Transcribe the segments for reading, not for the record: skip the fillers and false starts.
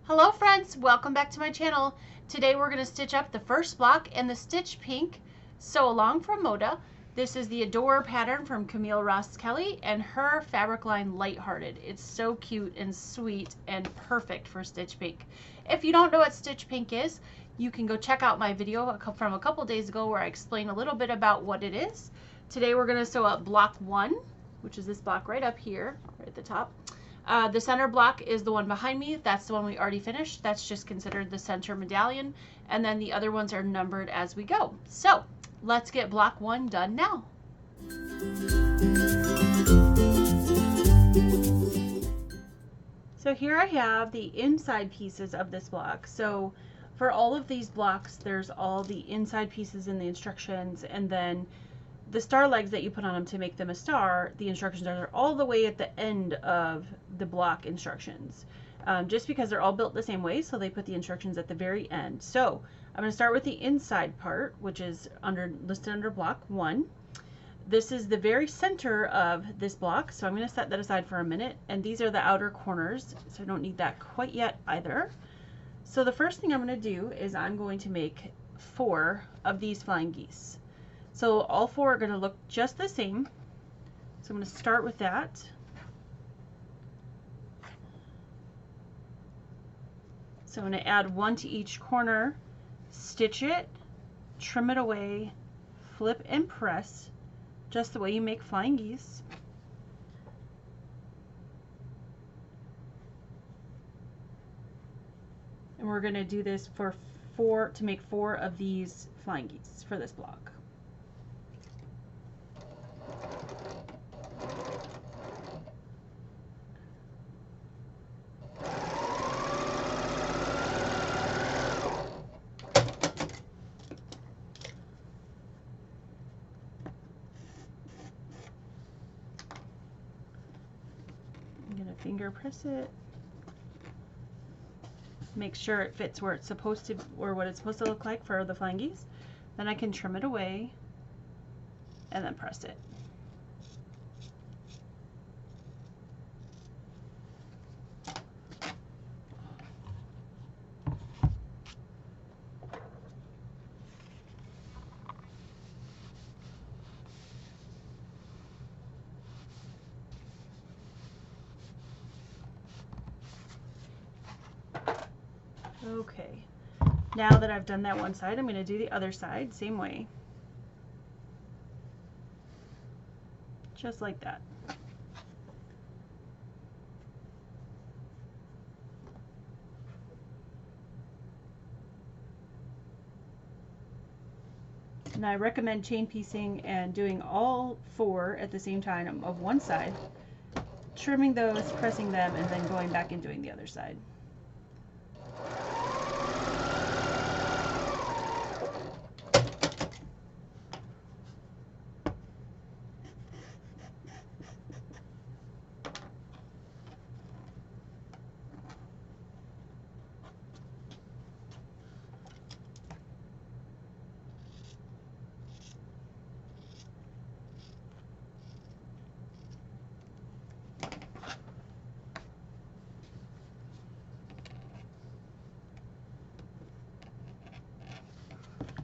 Hello friends, welcome back to my channel. Today we're going to stitch up the first block in the Stitch Pink Sew Along from Moda. This is the Adore pattern from Camille Ross Kelly and her fabric line Lighthearted. It's so cute and sweet and perfect for Stitch Pink. If you don't know what Stitch Pink is, you can go check out my video from a couple days ago where I explain a little bit about what it is. Today we're going to sew up block 1, which is this block right up here, right at the top. The center block is the one behind me. That's the one we already finished. That's just considered the center medallion. And then the other ones are numbered as we go. So let's get block 1 done now. So here I have the inside pieces of this block. So for all of these blocks, there's all the inside pieces in the instructions, and then the star legs that you put on them to make them a star, the instructions are all the way at the end of the block instructions, just because they're all built the same way, so they put the instructions at the very end. So I'm going to start with the inside part, which is listed under block 1. This is the very center of this block, so I'm going to set that aside for a minute, and these are the outer corners, so I don't need that quite yet either. So the first thing I'm going to do is I'm going to make 4 of these flying geese. So all 4 are going to look just the same. So I'm going to start with that. So I'm going to add 1 to each corner, stitch it, trim it away, flip and press, just the way you make flying geese. And we're going to do this to make 4 of these flying geese for this block. I'm going to finger press it. Make sure it fits where it's supposed to, or what it's supposed to look like for the flying geese. Then I can trim it away and then press it. Okay, now that I've done that one side, I'm going to do the other side, same way. Just like that. And I recommend chain piecing and doing all 4 at the same time of one side, trimming those, pressing them, and then going back and doing the other side.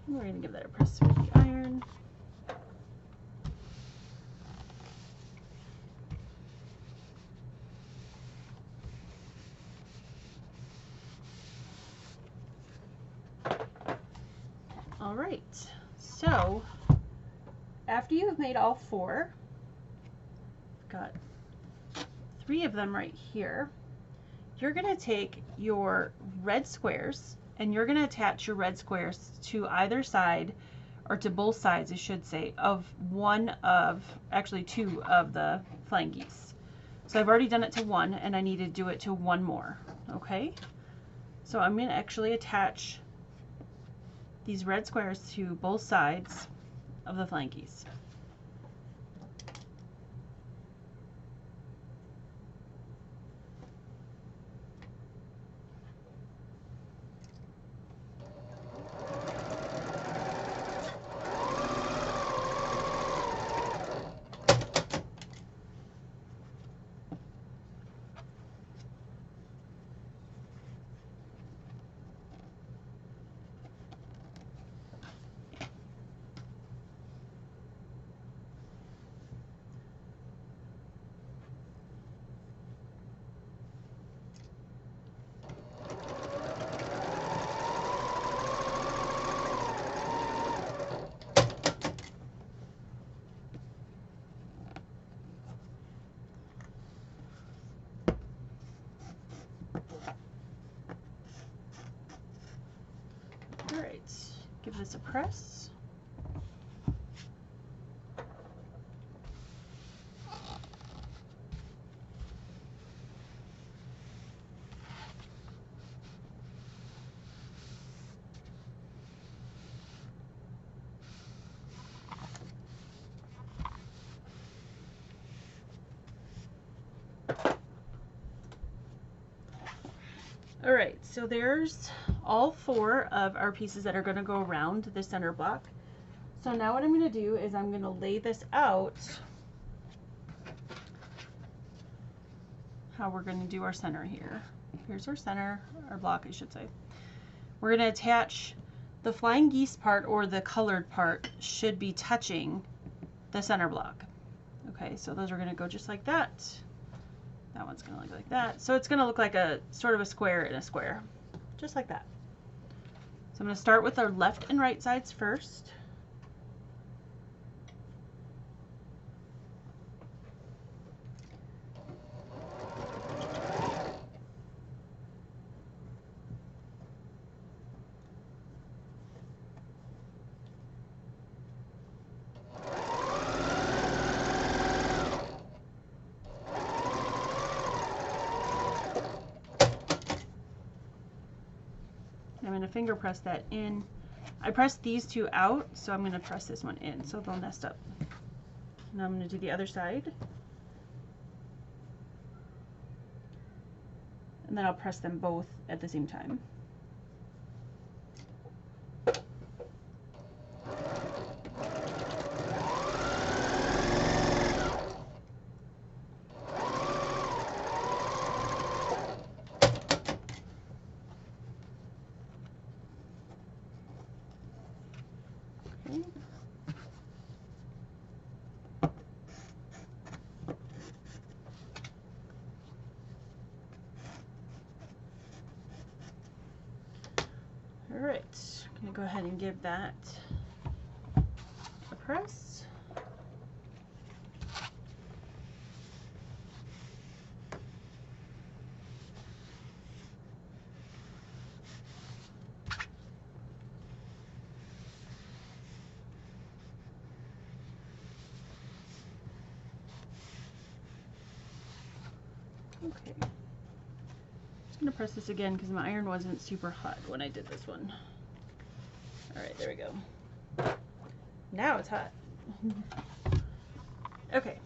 We're going to give that a press with the iron. All right, so after you've made all 4, got 3 of them right here, you're going to take your red squares and you're going to attach your red squares to either side, or to both sides I should say, of actually 2 of the flying geese. So I've already done it to 1 and I need to do it to 1 more. Okay, so I'm going to actually attach these red squares to both sides of the flying geese. give this a press. All right, so there's all 4 of our pieces that are going to go around the center block. So now what I'm going to do is I'm going to lay this out how we're going to do our center here. Here's our center, our block I should say. We're going to attach the flying geese part, or the colored part should be touching the center block. Okay, so those are going to go just like that. That one's going to look like that. So it's going to look like a sort of a square in a square, just like that. So I'm going to start with our left and right sides first. I'm going to finger press that in. I pressed these 2 out, so I'm going to press this one in so they'll nest up. Now I'm going to do the other side. And then I'll press them both at the same time. Alright, I'm going to go ahead and give that a press. Okay. I'm going to press this again because my iron wasn't super hot when I did this one. Alright, there we go. Now it's hot. Okay,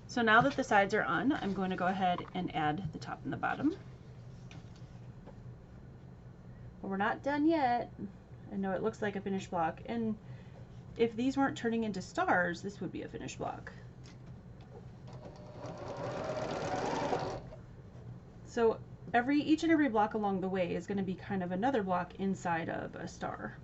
so now that the sides are on, I'm going to go ahead and add the top and the bottom. But we're not done yet. I know it looks like a finished block, and if these weren't turning into stars, this would be a finished block. So each and every block along the way is going to be kind of another block inside of a star.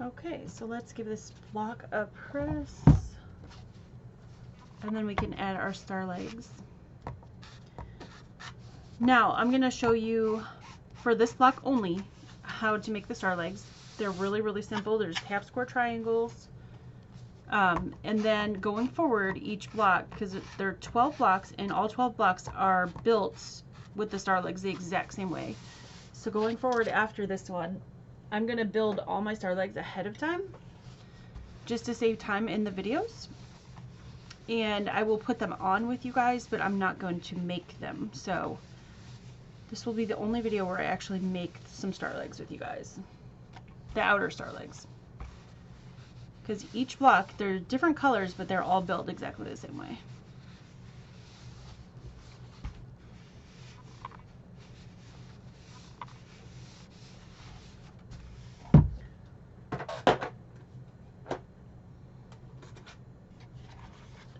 Okay, so let's give this block a press, and then we can add our star legs. Now I'm going to show you, for this block only, how to make the star legs. They're really simple. There's half square triangles, and then going forward, each block, because there are 12 blocks, and all 12 blocks are built with the star legs the exact same way. So going forward after this one, I'm going to build all my star legs ahead of time, just to save time in the videos. And I will put them on with you guys, but I'm not going to make them. So this will be the only video where I actually make some star legs with you guys. The outer star legs. Because each block, they're different colors, but they're all built exactly the same way.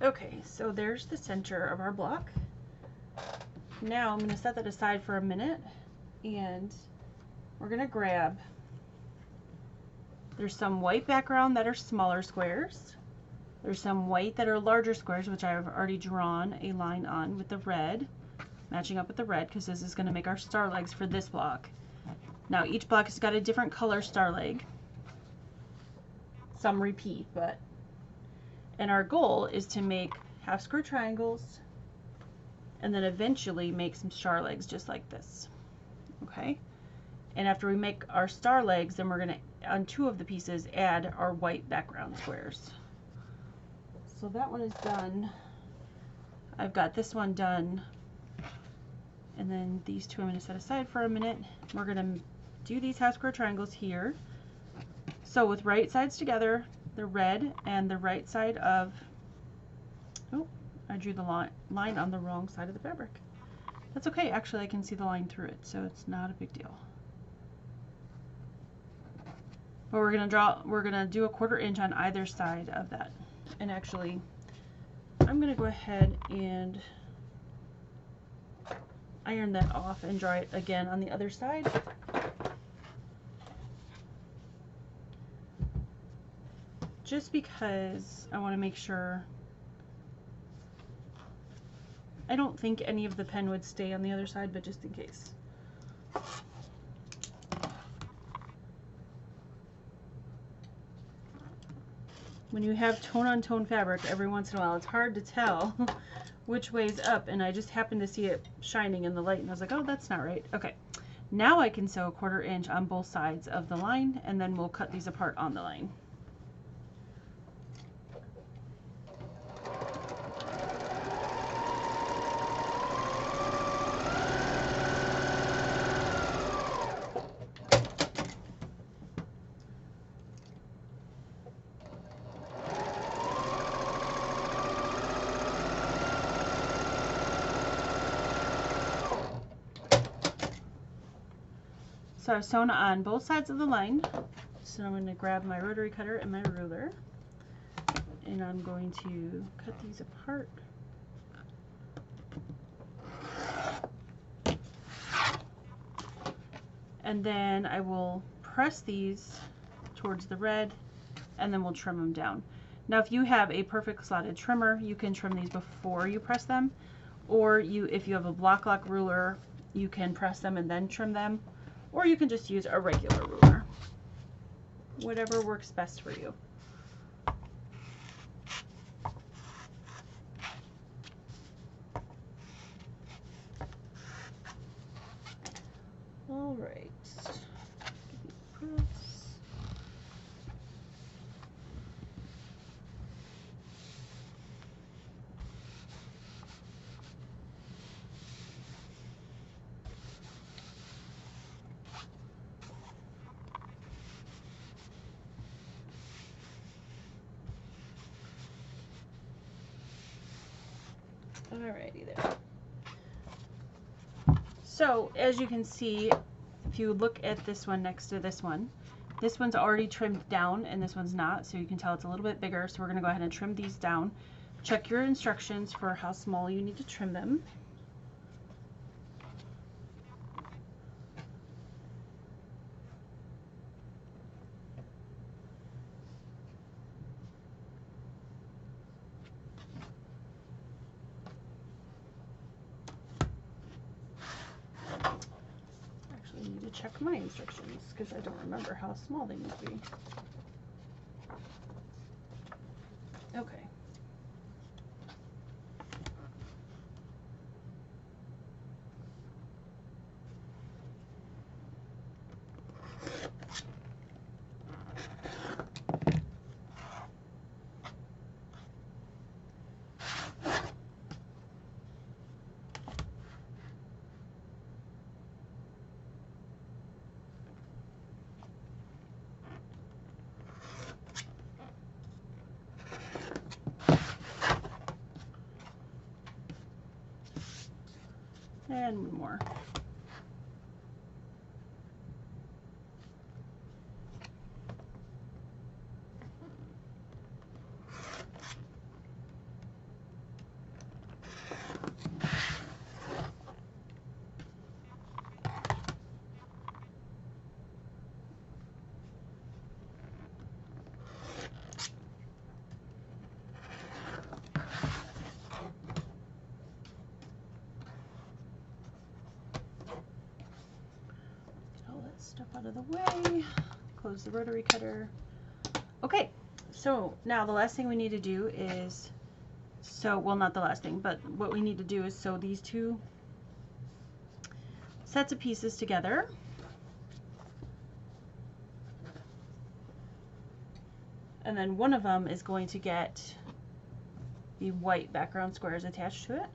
Okay, so there's the center of our block. Now I'm going to set that aside for a minute, and we're going to grab, there's some white background that are smaller squares. There's some white that are larger squares, which I have already drawn a line on with the red, matching up with the red, because this is going to make our star legs for this block. Now each block has got a different color star leg. Some repeat, but, and our goal is to make half square triangles and then eventually make some star legs just like this. Okay? And after we make our star legs, then we're going to, on 2 of the pieces, add our white background squares. So that one is done. I've got this one done. And then these 2 I'm going to set aside for a minute. We're going to do these half square triangles here. So with right sides together, the red and the right side of, oh, I drew the line on the wrong side of the fabric. That's okay, actually I can see the line through it, so it's not a big deal. But we're gonna do a 1/4 inch on either side of that. And actually, I'm gonna go ahead and iron that off and dry it again on the other side. Just because I want to make sure, I don't think any of the pen would stay on the other side, but just in case. When you have tone-on-tone fabric, every once in a while, it's hard to tell which way's up, and I just happened to see it shining in the light, and I was like, oh, that's not right. Okay, now I can sew a 1/4 inch on both sides of the line, and then we'll cut these apart on the line. So I've sewn on both sides of the line. So I'm going to grab my rotary cutter and my ruler, and I'm going to cut these apart. And then I will press these towards the red, and then we'll trim them down. Now if you have a perfect slotted trimmer, you can trim these before you press them, or if you have a block lock ruler, you can press them and then trim them. Or you can just use a regular ruler. Whatever works best for you. All right. Alrighty there. So as you can see, if you look at this one next to this one's already trimmed down and this one's not, so you can tell it's a little bit bigger. So we're going to go ahead and trim these down. Check your instructions for how small you need to trim them. Check my instructions because I don't remember how small they need to be. Okay. And one more. Stuff out of the way, close the rotary cutter. Okay, so now the last thing we need to do is well, not the last thing, but what we need to do is sew these two sets of pieces together. And then one of them is going to get the white background squares attached to it.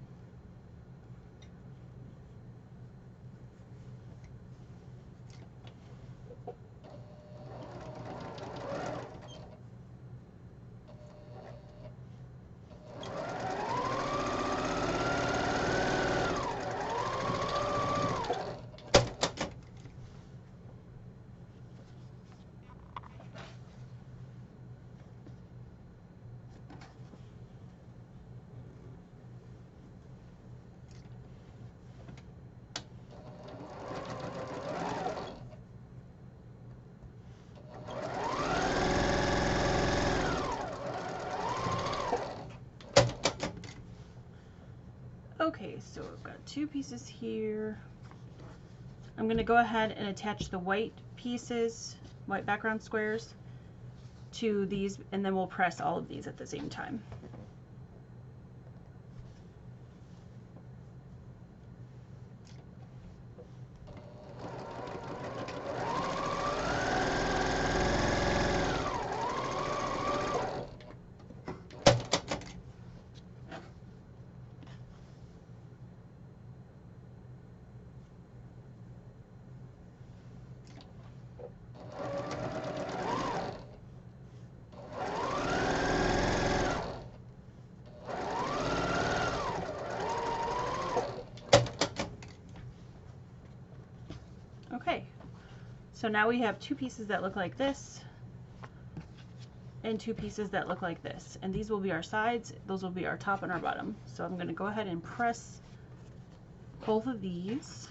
Okay, so I've got two pieces here. I'm going to go ahead and attach the white pieces, white background squares, to these, and then we'll press all of these at the same time. Okay, so now we have two pieces that look like this and two pieces that look like this, and these will be our sides, those will be our top and our bottom. So I'm going to go ahead and press both of these.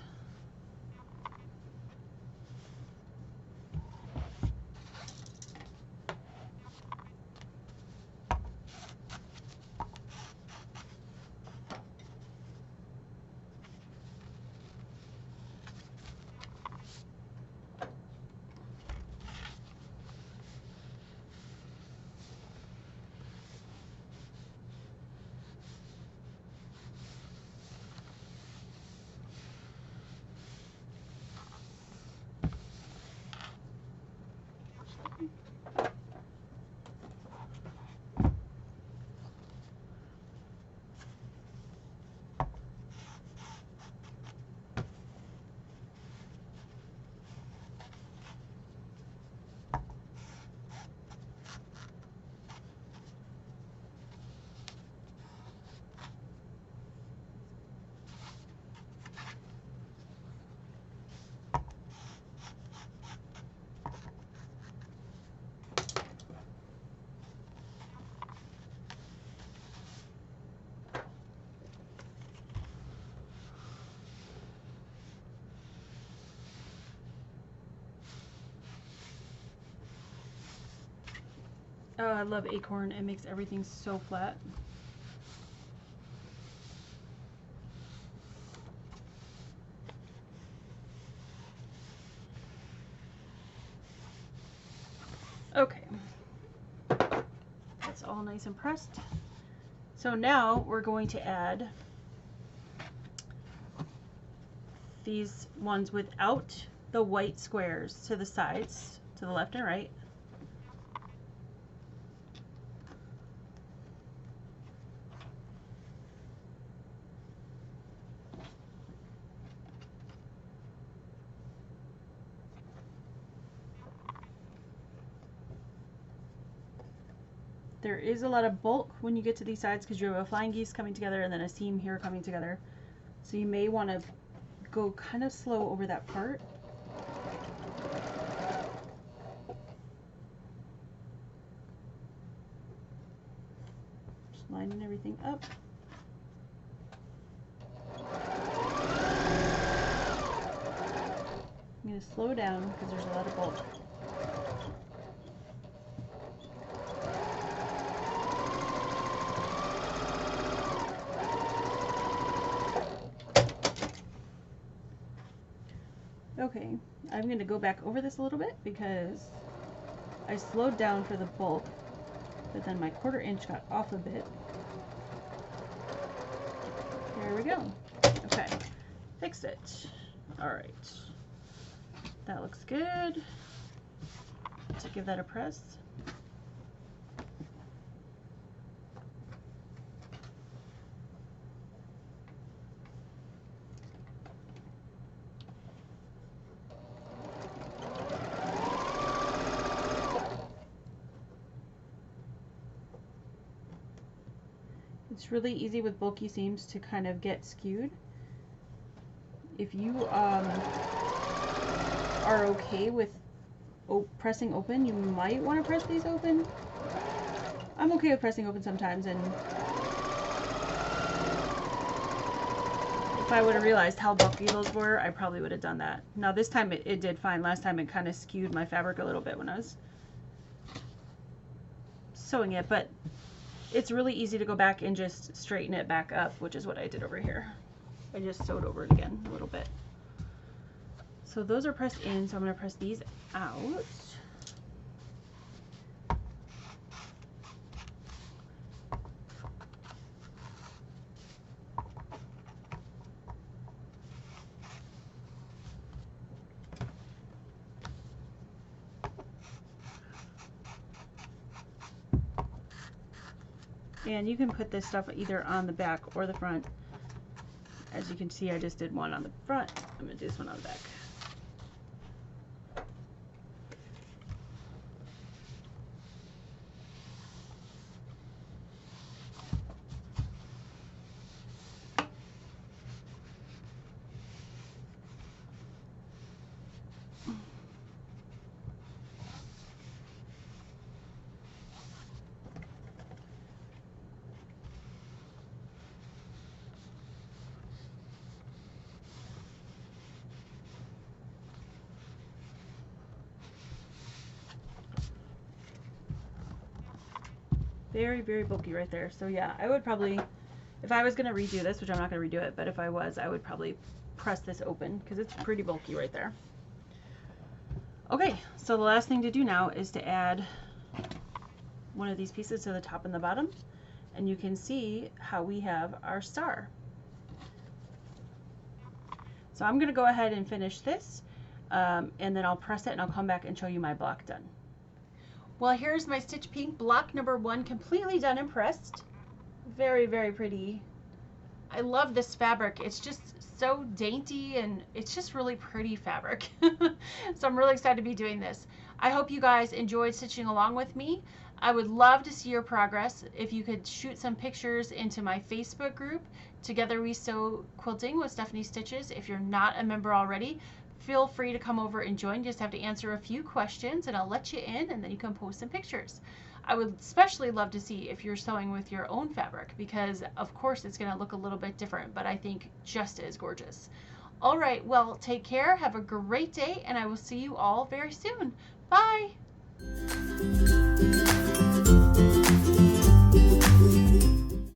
Oh, I love acorn. It makes everything so flat. Okay, that's all nice and pressed. So now we're going to add these ones without the white squares to the sides, to the left and right. There is a lot of bulk when you get to these sides because you have a flying geese coming together and then a seam here coming together. So you may want to go kind of slow over that part. Just lining everything up. I'm going to slow down because there's a lot of bulk. Okay, I'm going to go back over this a little bit because I slowed down for the bulk, but then my 1/4 inch got off a bit. There we go. Okay, fixed it. All right, that looks good. So give that a press. It's really easy with bulky seams to kind of get skewed. If you are okay with pressing open, you might want to press these open. I'm okay with pressing open sometimes, and if I would have realized how bulky those were, I probably would have done that. Now this time it did fine. Last time it kind of skewed my fabric a little bit when I was sewing it, but it's really easy to go back and just straighten it back up, which is what I did over here. I just sewed over it again a little bit. So those are pressed in, so I'm going to press these out. And you can put this stuff either on the back or the front. As you can see, I just did one on the front. I'm going to do this one on the back. Very, very bulky right there. So yeah, I would probably, if I was going to redo this, which I'm not going to redo it, but if I was, I would probably press this open because it's pretty bulky right there. Okay, so the last thing to do now is to add one of these pieces to the top and the bottom, and you can see how we have our star. So I'm going to go ahead and finish this, and then I'll press it and I'll come back and show you my block done. Well, here's my Stitch Pink block number 1 completely done and pressed. Very, very pretty. I love this fabric. It's just so dainty and it's just really pretty fabric. So I'm really excited to be doing this. I hope you guys enjoyed stitching along with me. I would love to see your progress. If you could shoot some pictures into my Facebook group, Together We Sew Quilting with Stephanie Stitches. If you're not a member already, feel free to come over and join. You just have to answer a few questions and I'll let you in, and then you can post some pictures. I would especially love to see if you're sewing with your own fabric, because of course it's going to look a little bit different, but I think just as gorgeous. All right, well, take care, have a great day, and I will see you all very soon. Bye.